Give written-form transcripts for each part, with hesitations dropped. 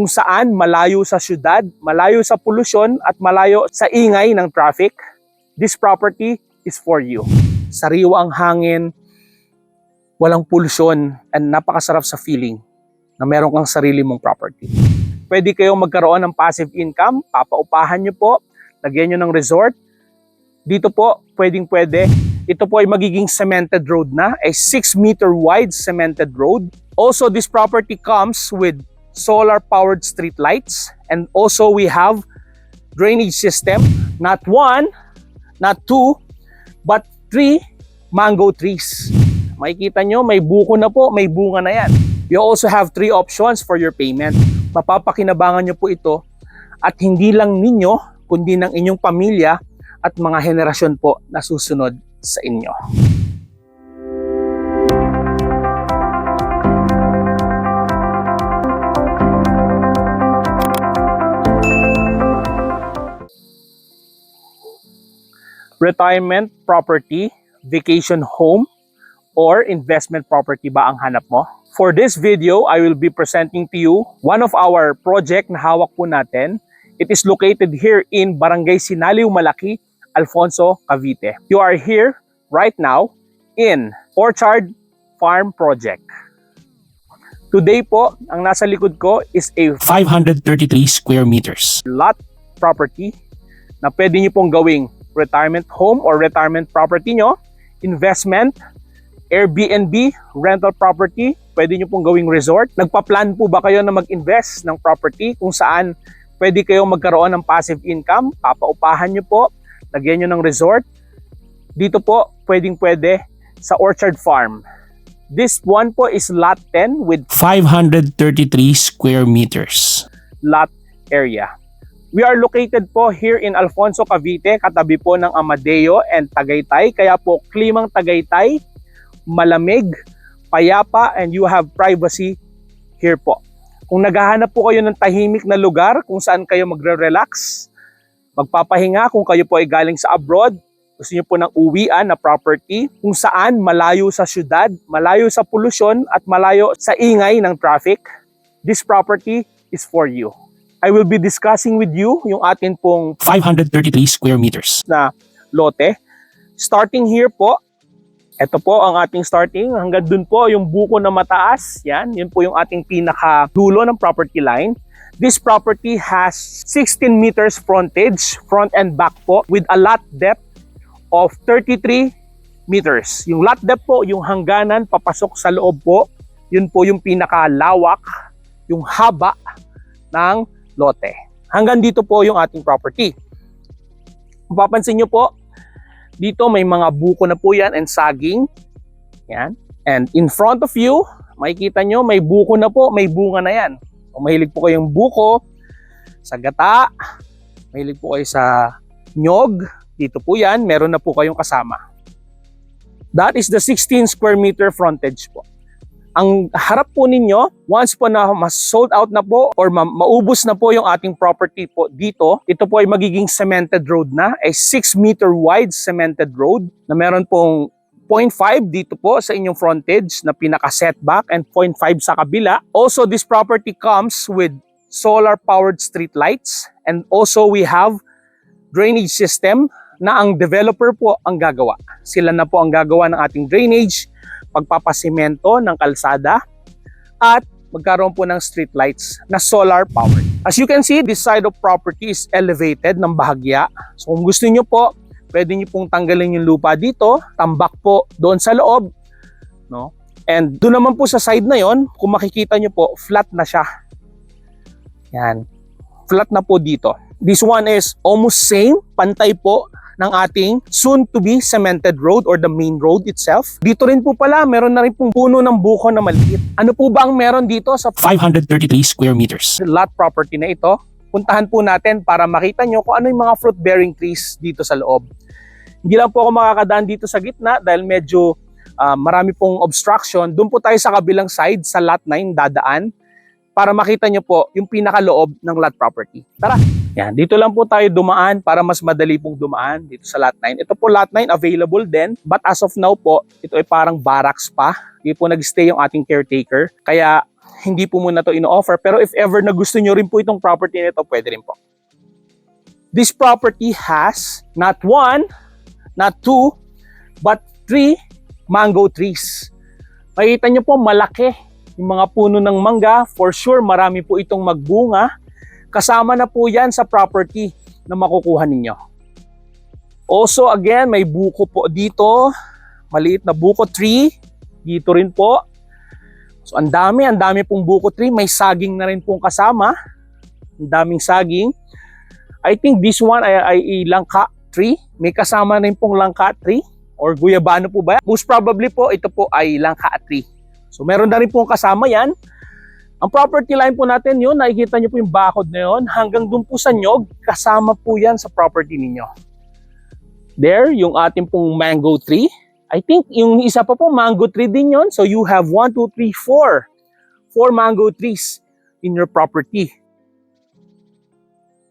kung saan malayo sa syudad, malayo sa polusyon at malayo sa ingay ng traffic. This property is for you. Sariwa ang hangin, walang polusyon, and napakasarap sa feeling na meron kang sarili mong property. Pwede kayong magkaroon ng passive income, papaupahan nyo po, lagyan nyo ng resort. Dito po, pwedeng-pwede. Ito po ay magiging cemented road na, a 6-meter wide cemented road. Also, this property comes with solar-powered street lights, and also we have drainage system, not 1, not 2, but 3 mango trees. Makikita nyo, may buko na po, may bunga na yan. You also have 3 options for your payment. Mapapakinabangan nyo po ito at hindi lang ninyo, kundi ng inyong pamilya at mga henerasyon po na susunod sa inyo. Retirement property, vacation home, or investment property ba ang hanap mo? For this video, I will be presenting to you one of our project na hawak po natin. It is located here in Barangay Sinaliw Malaki, Alfonso, Cavite. You are here right now in Orchard Farm Project. Today po, ang nasa likod ko is a 533 square meters. lot property na pwede nyo pong gawing retirement home or retirement property nyo, investment, Airbnb, rental property, pwede nyo pong gawing resort. Nagpa-plan po ba kayo na mag-invest ng property kung saan pwede kayong magkaroon ng passive income, papaupahan nyo po, lagyan nyo ng resort. Dito po, pwedeng-pwede sa Orchard Farm. This one po is lot 10 with 533 square meters. lot area. We are located po here in Alfonso, Cavite, katabi po ng Amadeo and Tagaytay. Kaya po, klimang Tagaytay, malamig, payapa, and you have privacy here po. Kung naghahanap po kayo ng tahimik na lugar kung saan kayo magre-relax, magpapahinga, kung kayo po ay galing sa abroad, gusto niyo po ng uwian na property, kung saan malayo sa syudad, malayo sa polusyon, at malayo sa ingay ng traffic, this property is for you. I will be discussing with you yung atin pong 533 square meters. na lote. Starting here po, ito po ang ating starting. Hanggang dun po yung buko na mataas. Yan, yun po yung ating pinakadulo ng property line. This property has 16 meters frontage, front and back po, with a lot depth of 33 meters. Yung lot depth po, yung hangganan papasok sa loob po, yun po yung pinakalawak, yung haba ng lote. Hanggang dito po yung ating property. Mapapansin nyo po, dito may mga buko na po yan and saging. Yan. And in front of you, makikita nyo may buko na po, may bunga na yan. Kung mahilig po kayong buko, sa gata, mahilig po kayo sa nyog, dito po yan, meron na po kayong kasama. That is the 16 square meter frontage po. Ang harap po ninyo, once po na mas sold out na po or maubos na po yung ating property po dito, ito po ay magiging cemented road na, a 6-meter wide cemented road na meron pong 0.5 dito po sa inyong frontage na pinaka-setback and 0.5 sa kabila. Also, this property comes with solar-powered street lights, and also we have drainage system na ang developer po ang gagawa. Sila na po ang gagawa ng ating drainage, pagpapasimento ng kalsada, at magkaroon po ng street lights na solar powered. As you can see, this side of property is elevated ng bahagya. So kung gusto niyo po, pwede niyo pong tanggalin yung lupa dito, tambak po doon sa loob, no? And doon naman po sa side na yon, kung makikita niyo po, flat na siya. Yan. Flat na po dito. This one is almost same, pantay po ng ating soon-to-be cemented road or the main road itself. Dito rin po pala, meron na rin pong puno ng buko na maliit. Ano po ba ang meron dito sa 533 square meters. lot property na ito? Puntahan po natin para makita nyo kung ano yung mga fruit-bearing trees dito sa loob. Hindi lang po ako makakadaan dito sa gitna dahil medyo marami pong obstruction. Doon po tayo sa kabilang side, sa lot 9, dadaan, para makita nyo po yung pinakaloob ng lot property. Tara! Yan, dito lang po tayo dumaan para mas madali pong dumaan dito sa lot 9. Ito po lot 9 available din, but as of now po, ito ay parang barracks pa. Hindi po nag-stay yung ating caretaker. Kaya hindi po muna to ino-offer. Pero if ever na gusto nyo rin po itong property nito, pwede rin po. This property has not 1, not 2, but 3 mango trees. Makikita nyo po, malaki yung mga puno ng mangga. For sure, marami po itong magbunga. Kasama na po yan sa property na makukuha ninyo. Also, again, may buko po dito. Maliit na buko tree. Dito rin po. So, ang dami pong buko tree. May saging na rin pong kasama. Ang daming saging. I think this one ay langka tree. May kasama rin pong langka tree. Or guyabano po ba? Most probably po, ito po ay langka tree. So, meron na rin pong kasama yan. Ang property line po natin yun, nakikita nyo po yung bakod na yun. Hanggang dun po sa nyog, kasama po yan sa property ninyo. There, yung ating pong mango tree. I think yung isa pa po, mango tree din yun. So you have 1, 2, 3, 4. 4 mango trees in your property.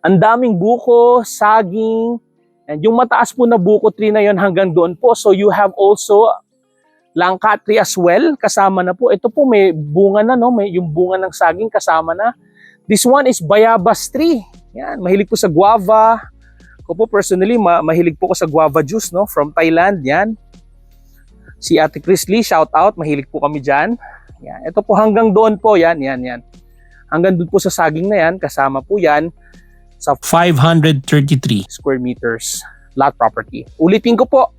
Ang daming buko, saging, and yung mataas po na buko tree na yun hanggang doon po. So you have also langka tree as well, kasama na po. Ito po may bunga na, no? May yung bunga ng saging kasama na. This one is bayabas tree. Yan, mahilig po sa guava. Ako po personally, mahilig po ko sa guava juice, no? From Thailand, yan. Si Ate Chris Lee, shout out, mahilig po kami dyan. Yan. Ito po hanggang doon po, yan. Hanggang doon po sa saging na yan, kasama po yan sa 533 square meters lot property. Ulitin ko po,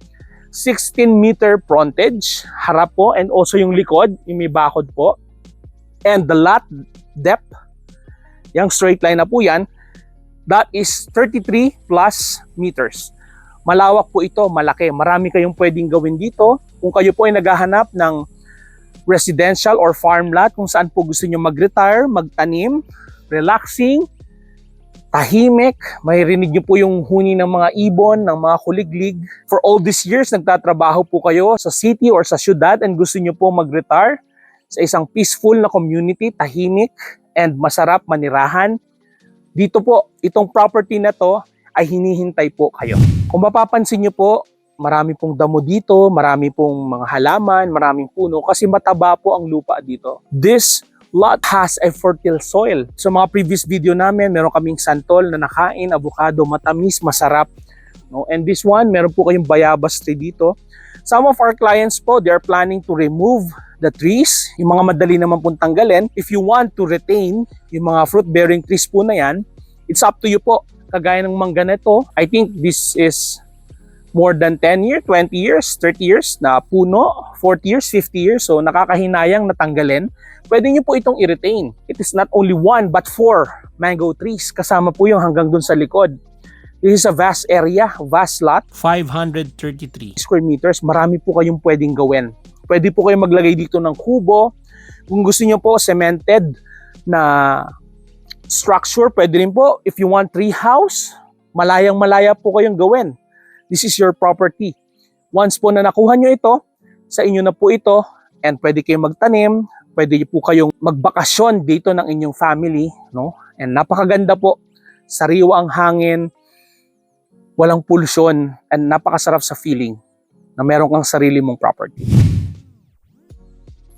16-meter frontage, harap po, and also yung likod, yung may bakod po. And the lot depth, yung straight line na po yan, that is 33 plus meters. Malawak po ito, malaki. Marami kayong pwedeng gawin dito. Kung kayo po ay naghahanap ng residential or farm lot, kung saan po gusto nyo mag-retire, magtanim, relaxing, tahimik, maririnig nyo po yung huni ng mga ibon, ng mga kuliglig. For all these years, nagtatrabaho po kayo sa city or sa syudad and gusto nyo po mag-retire sa isang peaceful na community, tahimik, and masarap manirahan. Dito po, itong property na to ay hinihintay po kayo. Kung mapapansin nyo po, marami pong damo dito, marami pong mga halaman, maraming puno kasi mataba po ang lupa dito. This lot has a fertile soil. Sa mga previous video namin, meron kaming santol na nakain, avocado, matamis, masarap. No? And this one, meron po kayong bayabas tree dito. Some of our clients po, they are planning to remove the trees, yung mga madali naman pong tanggalin. If you want to retain yung mga fruit-bearing trees po na yan, it's up to you po. Kagaya ng mangga na ito, I think this is more than 10 years, 20 years, 30 years na puno, 40 years, 50 years. So nakakahinayang natanggalin. Pwede nyo po itong i-retain. It is not only 1 but 4 mango trees. Kasama po yung hanggang dun sa likod. This is a vast area, vast lot. 533 Square meters, marami po kayong pwedeng gawin. Pwede po kayong maglagay dito ng kubo. Kung gusto nyo po cemented na structure, pwede rin po. If you want tree house, malayang-malaya po kayong gawin. This is your property. Once po na nakuha nyo ito, sa inyo na po ito, and pwede kayong magtanim, pwede po kayong magbakasyon dito ng inyong family, no? And napakaganda po, sariwa ang hangin, walang pollution, and napakasarap sa feeling na meron kang sarili mong property.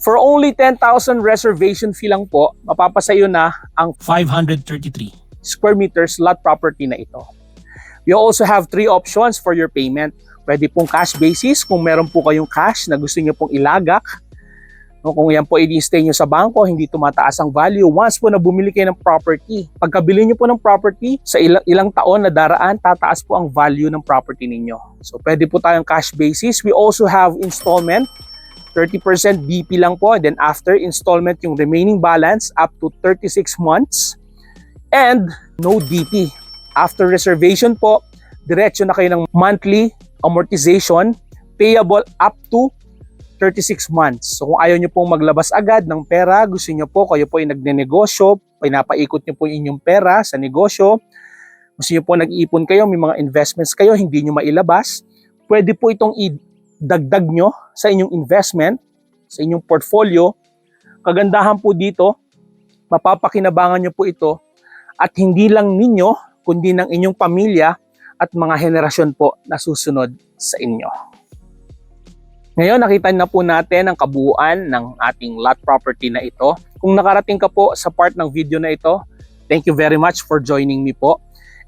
For only 10,000 reservation fee lang po, mapapasayo na ang 533 square meters lot property na ito. We also have 3 options for your payment. Pwede pong cash basis kung meron po kayong cash na gusto niyo pong ilagak. No, kung yan po i-stay nyo sa bangko, hindi tumataas ang value. Once po na bumili kayo ng property, pagkabili nyo po ng property, sa ilang taon na daraan, tataas po ang value ng property ninyo. So pwede po tayong cash basis. We also have installment. 30% DP lang po, and then after installment yung remaining balance up to 36 months, and no DP. After reservation po, diretso na kayo ng monthly amortization payable up to 36 months. So kung ayaw nyo pong maglabas agad ng pera, gusto nyo po, kayo po ay nagnenegosyo, pinapaikot nyo po inyong pera sa negosyo, gusto nyo po nag-iipon kayo, may mga investments kayo, hindi nyo mailabas, pwede po itong dagdag nyo sa inyong investment, sa inyong portfolio. Kagandahan po dito, mapapakinabangan nyo po ito at hindi lang ninyo, kundi ng inyong pamilya at mga henerasyon po na susunod sa inyo. Ngayon, nakita na po natin ang kabuuan ng ating lot property na ito. Kung nakarating ka po sa part ng video na ito, thank you very much for joining me po.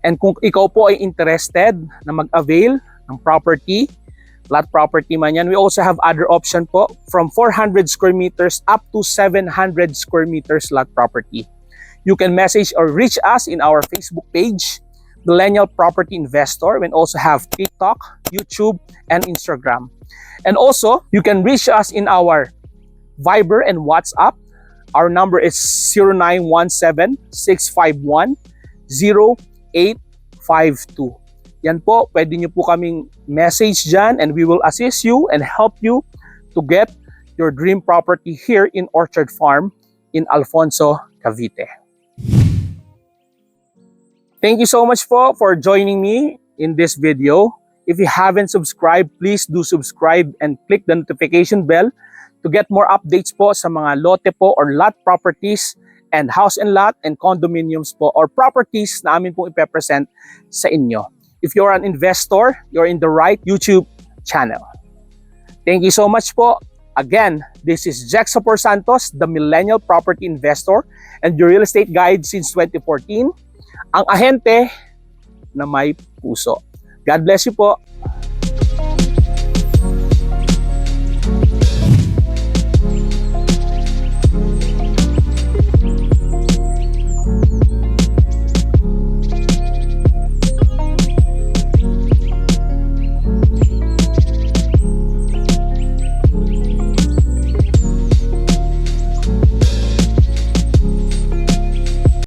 And kung ikaw po ay interested na mag-avail ng property, lot property man yan, we also have other option po from 400 square meters up to 700 square meters lot property. You can message or reach us in our Facebook page, Millennial Property Investor. We also have TikTok, YouTube, and Instagram. And also, you can reach us in our Viber and WhatsApp. Our number is 0917-651-0852. Yan po, pwede nyo po kaming message dyan and we will assist you and help you to get your dream property here in Orchard Farm in Alfonso, Cavite. Thank you so much po for joining me in this video. If you haven't subscribed, please do subscribe and click the notification bell to get more updates po sa mga lote po or lot properties and house and lot and condominiums po or properties na amin pong ipepresent sa inyo. If you're an investor, you're in the right YouTube channel. Thank you so much po. Again, this is Jexapor Santos, the Millennial Property Investor and your real estate guide since 2014. Ang ahente na may puso. God bless you po.